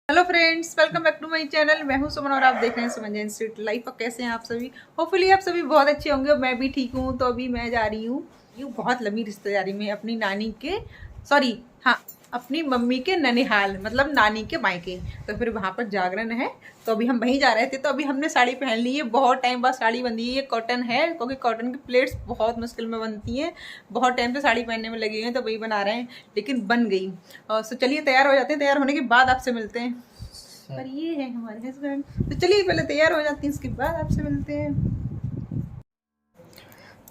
Hello friends, welcome back to my channel. मैं हूं सुमन और आप देख रहे हैं सुमन जैन स्ट्रीट लाइफ। और कैसे हैं आप सभी? होपफुली आप सभी बहुत अच्छे होंगे और मैं भी ठीक हूं। तो अभी मैं जा रही हूँ यूँ बहुत लंबी रिश्तेदारी में अपनी नानी के अपनी मम्मी के ननिहाल, मतलब नानी के मायके। तो फिर वहाँ पर जागरण है, तो अभी हम वहीं जा रहे थे। तो अभी हमने साड़ी पहन ली है, बहुत टाइम बाद साड़ी बंधी है। ये कॉटन है, क्योंकि कॉटन की प्लेट्स बहुत मुश्किल में बनती हैं। बहुत टाइम से साड़ी पहनने में लगे हैं, तो वही बना रहे हैं, लेकिन बन गई। तो चलिए तैयार हो जाते हैं। तैयार होने के बाद आपसे मिलते हैं। पर ये है हमारे हस्बैंड। तो चलिए पहले तैयार हो जाती हैं, उसके बाद आपसे मिलते हैं।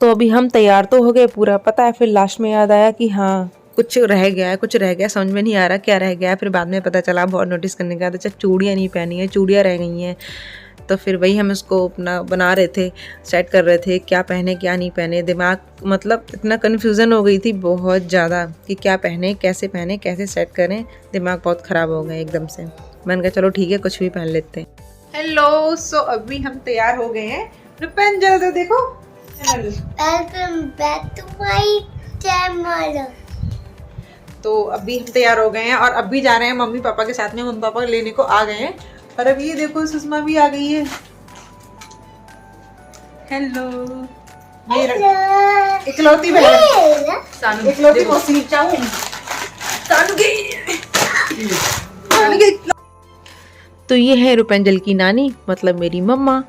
तो अभी हम तैयार तो हो गए पूरा, पता है, फिर लास्ट में याद आया कि हाँ कुछ रह गया है, कुछ रह गया, समझ में नहीं आ रहा क्या रह गया है। फिर बाद में पता चला, बहुत नोटिस करने के बाद, अच्छा चूड़ियाँ नहीं पहनी है, चूड़ियाँ रह गई हैं। तो फिर वही हम इसको अपना बना रहे थे, सेट कर रहे थे, क्या पहने क्या नहीं पहने। दिमाग मतलब इतना कन्फ्यूज़न हो गई थी बहुत ज़्यादा कि क्या पहने, कैसे सेट करें। दिमाग बहुत ख़राब हो गया एकदम से। मैंने कहा चलो ठीक है, कुछ भी पहन लेते हैं। हेलो, सो अभी हम तैयार हो गए हैं। रूपेंजल तो देखो, Welcome back to my channel. तो अभी हम तैयार हो गए हैं और अभी जा रहे हैं मम्मी पापा के साथ में। मम्मी पापा लेने को आ गए हैं। और अभी ये देखो, सुषमा भी आ गई है। हेलो, इकलौती बहन, इकलौती मौसी। तो ये है रूपेंजल की नानी, मतलब मेरी मम्मा।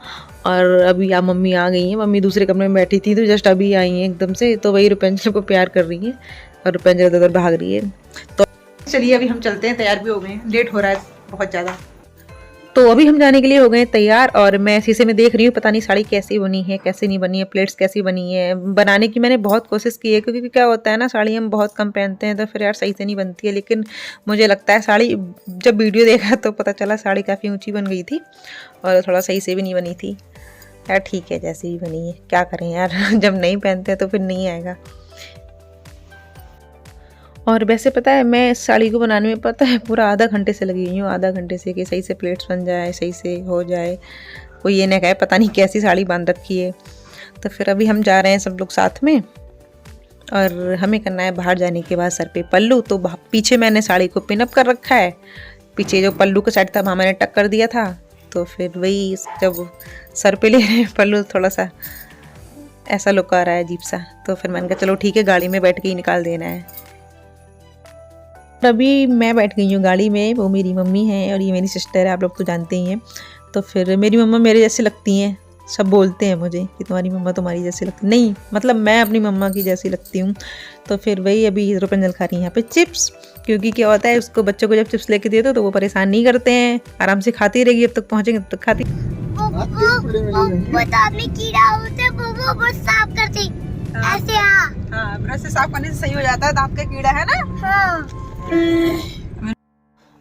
और अभी मम्मी आ गई हैं। मम्मी दूसरे कमरे में बैठी थी, तो जस्ट अभी आई हैं एकदम से। तो वही रूपेंजल को प्यार कर रही हैं और रूपेंजल उधर भाग रही है। तो चलिए अभी हम चलते हैं, तैयार भी हो गए हैं, लेट हो रहा है बहुत ज़्यादा। तो अभी हम जाने के लिए हो गए तैयार। और मैं शीशे में देख रही हूँ, पता नहीं साड़ी कैसी बनी है, कैसी नहीं बनी है, प्लेट्स कैसी बनी है। बनाने की मैंने बहुत कोशिश की है, क्योंकि क्या होता है ना, साड़ी हम बहुत कम पहनते हैं, तो फिर यार सही से नहीं बनती है। लेकिन मुझे लगता है साड़ी, जब वीडियो देखा तो पता चला साड़ी काफ़ी ऊँची बन गई थी और थोड़ा सही से भी नहीं बनी थी। यार ठीक है, जैसे भी बनी है, क्या करें यार जब नहीं पहनते तो फिर नहीं आएगा। और वैसे पता है, मैं इस साड़ी को बनाने में पता है पूरा आधा घंटे से लगी हुई हूँ, आधा घंटे से, कि सही से प्लेट्स बन जाए, सही से हो जाए। कोई ये ना कहे पता नहीं कैसी साड़ी बांध रखी है। तो फिर अभी हम जा रहे हैं सब लोग साथ में। और हमें करना है बाहर जाने के बाद सर पे पल्लू। तो पीछे मैंने साड़ी को पिन अप कर रखा है। पीछे जो पल्लू का साइड था वहाँ मैंने टक कर दिया था। तो फिर वही जब सर पे ले रहे हैं पल्लू, थोड़ा सा ऐसा लुक आ रहा है अजीब सा। तो फिर मैंने कहा चलो ठीक है, गाड़ी में बैठ के ही निकाल देना है। अभी मैं बैठ गई हूँ गाड़ी में। वो मेरी मम्मी है और ये मेरी सिस्टर है, आप लोग तो जानते ही हैं। तो फिर मेरी मम्मा मेरे जैसे लगती हैं। सब बोलते हैं मुझे कि तुम्हारी मम्मा तुम्हारी जैसी लगती नहीं, मतलब मैं अपनी मम्मा की जैसी लगती हूँ। तो फिर वही अभी रूपेंजल खा रही है यहाँ पे चिप्स। क्योंकि क्या होता है, उसको बच्चों को जब चिप्स लेके दे दो तो वो परेशान नहीं करते हैं, आराम से खाती रहेगी। अब तक पहुँचेंगे तब तक खाती। वो दांत में कीड़ा होता है, वो ब्रश साफ करते ऐसे। हाँ, ब्रश से साफ करने से सही हो जाता है, दांत का कीड़ा है ना। हाँ।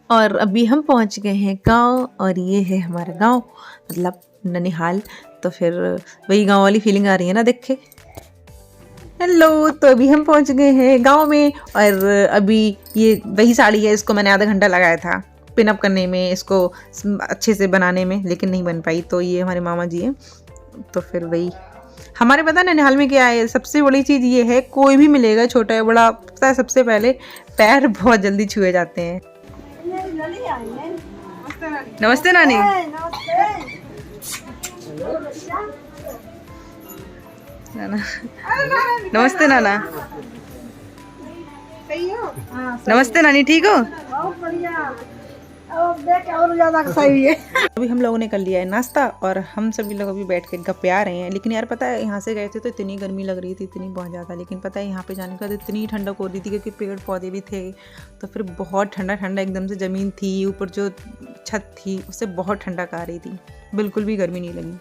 और अभी हम पहुंच गए हैं गांव, और ये है हमारा गांव, मतलब ननिहाल। तो फिर वही गांव वाली फीलिंग आ रही है ना, देख के। हेलो, तो अभी हम पहुंच गए हैं गांव में। और अभी ये वही साड़ी है, इसको मैंने आधा घंटा लगाया था पिन अप करने में, इसको अच्छे से बनाने में, लेकिन नहीं बन पाई। तो ये हमारे मामा जी हैं। तो फिर वही हमारे, पता है ननिहाल में क्या है, सबसे बड़ी चीज़ ये है, कोई भी मिलेगा छोटा या बड़ा, पता है, सबसे पहले पैर बहुत जल्दी छुए जाते हैं। नमस्ते नानी। नाना, नमस्ते नाना। नमस्ते नानी, ठीक हो? अभी हम लोगों ने कर लिया है नाश्ता और हम सभी लोग अभी बैठ के गप्पे आ रहे हैं। लेकिन यार पता है, यहाँ से गए थे तो इतनी गर्मी लग रही थी, इतनी बहुत ज़्यादा। लेकिन पता है यहाँ पे जाने के बाद इतनी ठंडक हो रही थी, क्योंकि पेड़ पौधे भी थे। तो फिर बहुत ठंडा ठंडा एकदम से ज़मीन थी, ऊपर जो छत थी उससे बहुत ठंडक आ रही थी, बिल्कुल भी गर्मी नहीं लगी।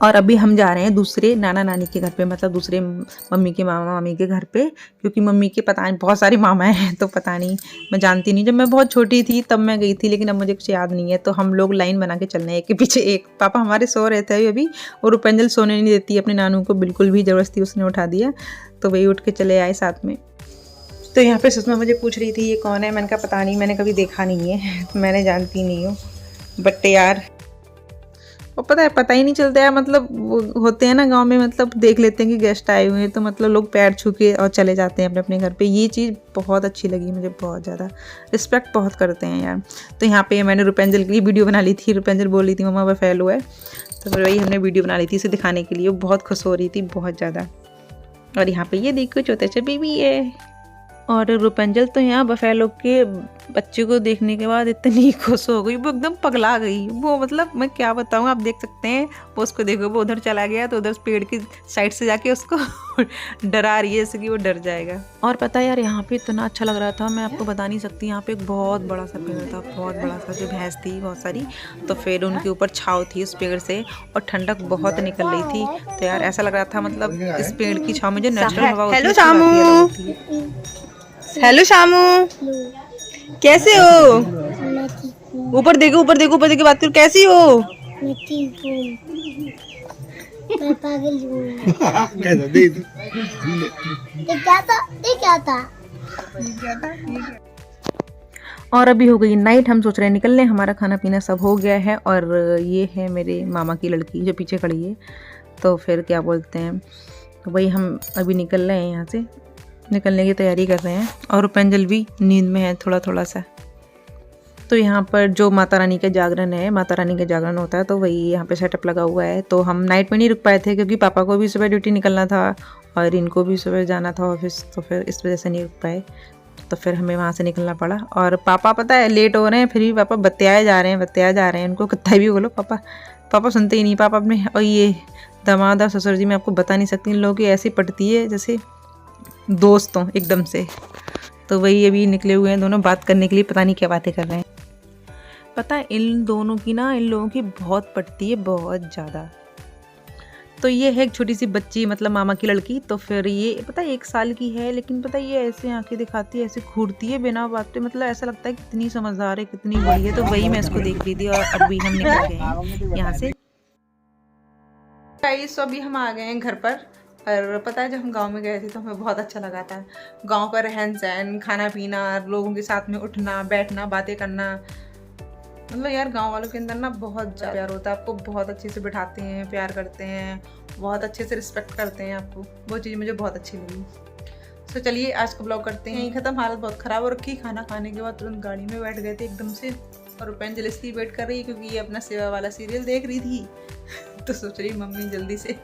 और अभी हम जा रहे हैं दूसरे नाना नानी के घर पे, मतलब दूसरे मम्मी के मामा मामी के घर पे। क्योंकि मम्मी के पता नहीं, बहुत सारे मामा हैं, तो पता नहीं, मैं जानती नहीं। जब मैं बहुत छोटी थी तब मैं गई थी, लेकिन अब मुझे कुछ याद नहीं है। तो हम लोग लाइन बना के चल रहे हैं, एक के पीछे एक। पापा हमारे सो रहे थे अभी, और रूपेंजल सोने नहीं देती अपने नानू को बिल्कुल भी, ज़बरदस्ती उसने उठा दिया। तो वही उठ के चले आए साथ में। तो यहाँ पे सुषमा मुझे पूछ रही थी ये कौन है। मैंने कहा पता नहीं, मैंने कभी देखा नहीं है, मैंने जानती नहीं हूँ। बट यार और पता है पता ही नहीं चलता है, मतलब वो होते हैं ना गांव में, मतलब देख लेते हैं कि गेस्ट आए हुए हैं तो मतलब लोग पैर छू के और चले जाते हैं अपने अपने घर पे। ये चीज़ बहुत अच्छी लगी मुझे, बहुत ज़्यादा रिस्पेक्ट बहुत करते हैं यार। तो यहाँ पे मैंने रूपेंजल के लिए वीडियो बना ली थी। रूपेंजल बोल रही थी मम्मा बफेलो है, तो फिर वही हमने वीडियो बना ली थी इसे दिखाने के लिए। वो बहुत खुश हो रही थी बहुत ज़्यादा। और यहाँ पे ये देखो छोटे से बेबी है। और रूपेंजल तो यहाँ बफेलो के बच्चे को देखने के बाद इतनी खुश हो गई, वो एकदम पगला गई। वो मतलब मैं क्या बताऊँ, आप देख सकते हैं वो उसको देखो, वो उधर चला गया तो उधर पेड़ की साइड से जाके उसको डरा रही है जैसे कि वो डर जाएगा। और पता है यार यहाँ पे इतना अच्छा लग रहा था, मैं आपको बता नहीं सकती। यहाँ पे एक बहुत बड़ा सा पेड़ था, बहुत बड़ा सा, जो भैंस थी बहुत सारी, तो फिर उनके ऊपर छाव थी उस पेड़ से और ठंडक बहुत निकल रही थी। तो यार ऐसा लग रहा था मतलब इस पेड़ की छाव में जो नेचुरल हवा होती है। हेलो शामू, हेलो शामू, कैसे हो? ऊपर देखो ऊपर देखो ऊपर देखो, बात करो, कैसी हो? मैं ठीक हूँ, मैं पागल हूँ। ये क्या था? और अभी हो गई नाइट, हम सोच रहे हैं निकलने। हमारा खाना पीना सब हो गया है और ये है मेरे मामा की लड़की जो पीछे खड़ी है। तो फिर क्या बोलते हैं, तो वही हम अभी निकल रहे हैं यहाँ से, निकलने की तैयारी कर रहे हैं। और रूपेंजल भी नींद में है थोड़ा थोड़ा सा। तो यहाँ पर जो माता रानी का जागरण है, माता रानी का जागरण होता है, तो वही यहाँ पे सेटअप लगा हुआ है। तो हम नाइट में नहीं रुक पाए थे क्योंकि पापा को भी सुबह ड्यूटी निकलना था और इनको भी सुबह जाना था ऑफिस, तो फिर इस वजह से नहीं रुक पाए। तो फिर हमें वहाँ से निकलना पड़ा। और पापा पता है लेट हो रहे हैं, फिर भी पापा बत्तियाए जा रहे हैं। उनको कितना भी बोलो पापा सुनते ही नहीं। पापा अपने, और ये दामाद और ससुर जी मैं आपको बता नहीं सकती, इन लोगों की ऐसी पटती है जैसे दोस्तों एकदम से। तो वही अभी निकले हुए हैं दोनों बात करने के लिए, पता नहीं क्या बातें कर रहे हैं। पता है इन दोनों की ना, इन लोगों की बहुत पटती है, बहुत ज़्यादा। तो ये है एक छोटी सी बच्ची, मतलब मामा की लड़की। तो फिर ये पता है 1 साल की है, लेकिन पता है ये ऐसे आंखें दिखाती है, ऐसे घूरती है बिना बात पे, मतलब ऐसा लगता है कितनी समझदार है, कितनी बड़ी है। तो वही मैं इसको देख रही थी और अभी हम निकल गए हैं यहाँ से। गाइस तो अभी हम आ गए हैं घर पर। और पता है जब हम गांव में गए थे तो हमें बहुत अच्छा लगा था। गांव का रहन सहन, खाना पीना, लोगों के साथ में उठना बैठना, बातें करना, मतलब यार गांव वालों के अंदर ना बहुत ज़्यादा प्यार होता है। आपको बहुत अच्छे से बिठाते हैं, प्यार करते हैं, बहुत अच्छे से रिस्पेक्ट करते हैं आपको। वो चीज़ मुझे बहुत अच्छी लगी। तो चलिए आज का ब्लॉग करते हैं यहीं ख़त्म। हालत बहुत ख़राब हो रखी। खाना खाने के बाद तुरंत गाड़ी में बैठ गए थे एकदम से। और रूपेंजल इसलिए वेट कर रही है क्योंकि ये अपना सेवा वाला सीरियल देख रही थी। तो सोच रही मम्मी जल्दी से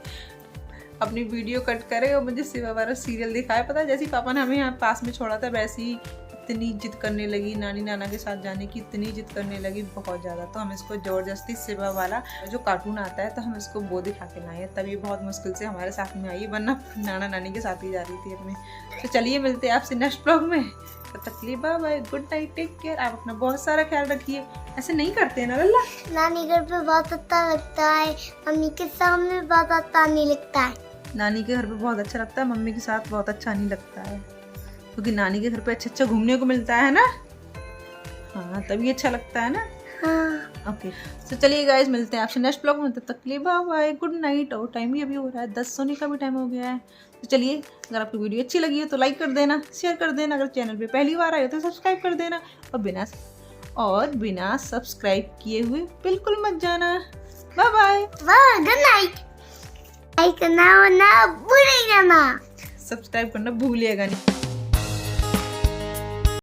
अपनी वीडियो कट करे और मुझे सेवा वाला सीरियल दिखाए। पता है जैसे पापा ने हमें यहाँ पास में छोड़ा था, वैसे ही इतनी जिद करने लगी, नानी नाना के साथ जाने की इतनी जिद करने लगी, बहुत ज़्यादा। तो हम इसको ज़बरदस्ती सेवा वाला जो कार्टून आता है तो हम इसको वो दिखा के लाए, तभी बहुत मुश्किल से हमारे साथ में आई, वरना नाना नानी के साथ ही जा रही थी अपने। तो चलिए मिलते हैं आपसे नेक्स्ट ब्लॉग में। तब तक के लिए bye bye, good night, take care. आप अपना बहुत सारा ख्याल रखिए। ऐसे नहीं करते हैं ना लल्ला? नानी घर पे बहुत अच्छा लगता है, मम्मी के सामने बहुत अच्छा नहीं लगता है। नानी के घर पे बहुत अच्छा लगता है, मम्मी के साथ बहुत अच्छा नहीं लगता है, क्योंकि नानी के घर पे अच्छा घूमने को मिलता है ना। हाँ तभी अच्छा लगता है ना। हाँ। ओके तो चलिए गाइज मिलते हैं आपसे नेक्स्ट ब्लॉग में। तब तक के लिए बाय बाय, गुड नाइट। और टाइम भी अभी हो रहा है 10, सोने का भी टाइम हो गया है। तो चलिए अगर आपको वीडियो अच्छी लगी है तो लाइक कर देना, शेयर कर देना, अगर चैनल पे पहली बार आए हो तो सब्सक्राइब कर देना, और बिना सब्सक्राइब किए हुए बिल्कुल मत जाना। Bye bye, good night. Like करना वरना भूल ही जाना। सब्सक्राइब करना भूलिएगा नहीं।